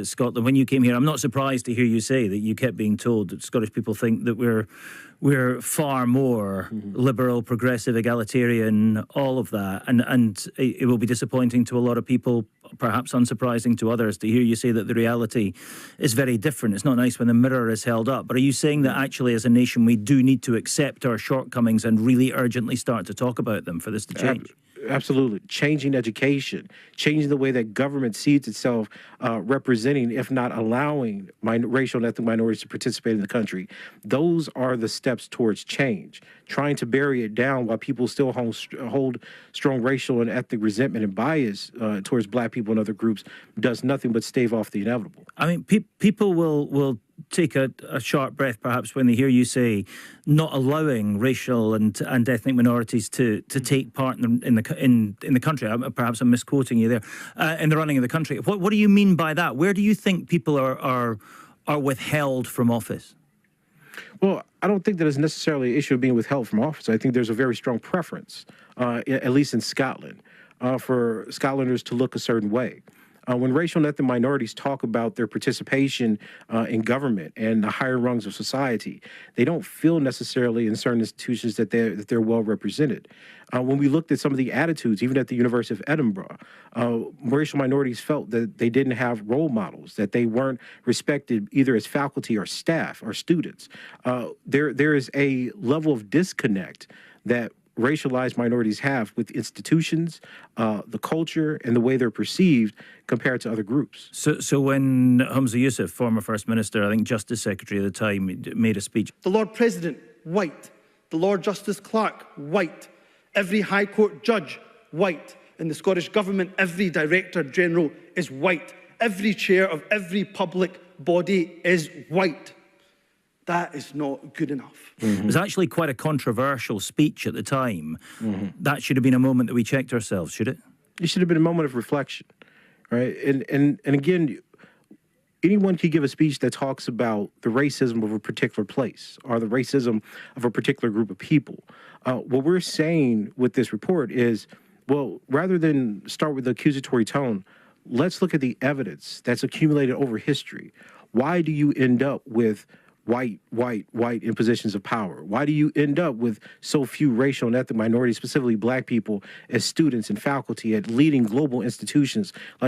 Scotland. When you came here, I'm not surprised to hear you say that you kept being told that Scottish people think that we're far more liberal, progressive, egalitarian, all of that, and it will be disappointing to a lot of people, perhaps unsurprising to others, to hear you say that the reality is very different. It's not nice when the mirror is held up. But are you saying that actually, as a nation, we do need to accept our shortcomings and really urgently start to talk about them for this to change? Absolutely. Changing education, changing the way that government sees itself representing, if not allowing, racial and ethnic minorities to participate in the country. Those are the steps towards change. Trying to bury it down while people still hold strong racial and ethnic resentment and bias towards black people and other groups does nothing but stave off the inevitable. I mean, people will take a sharp breath perhaps when they hear you say not allowing racial and ethnic minorities to take part in the country. Perhaps I'm misquoting you there, in the running of the country. What do you mean by that? Where do you think people are withheld from office? Well, I don't think that it's necessarily an issue of being withheld from office. I think there's a very strong preference, at least in Scotland, for Scotlanders to look a certain way. When racial and ethnic minorities talk about their participation in government and the higher rungs of society, they don't feel necessarily in certain institutions that they're well represented. When we looked at some of the attitudes, even at the University of Edinburgh, racial minorities felt that they didn't have role models, that they weren't respected either as faculty or staff or students. There is a level of disconnect that racialized minorities have with institutions, the culture, and the way they're perceived compared to other groups. So when Humzas, former First Minister, I think Justice Secretary at the time, made a speech. The Lord President, white. The Lord Justice Clerk, white. Every High Court judge, white. In the Scottish Government, every Director General is white. Every chair of every public body is white. That is not good enough. It was actually quite a controversial speech at the time. That should have been a moment that we checked ourselves, should it? It should have been a moment of reflection, right? And again, anyone can give a speech that talks about the racism of a particular place or the racism of a particular group of people. What we're saying with this report is, well, rather than start with the accusatory tone, let's look at the evidence that's accumulated over history. Why do you end up with white in positions of power? Why do you end up with so few racial and ethnic minorities, specifically black people, as students and faculty at leading global institutions like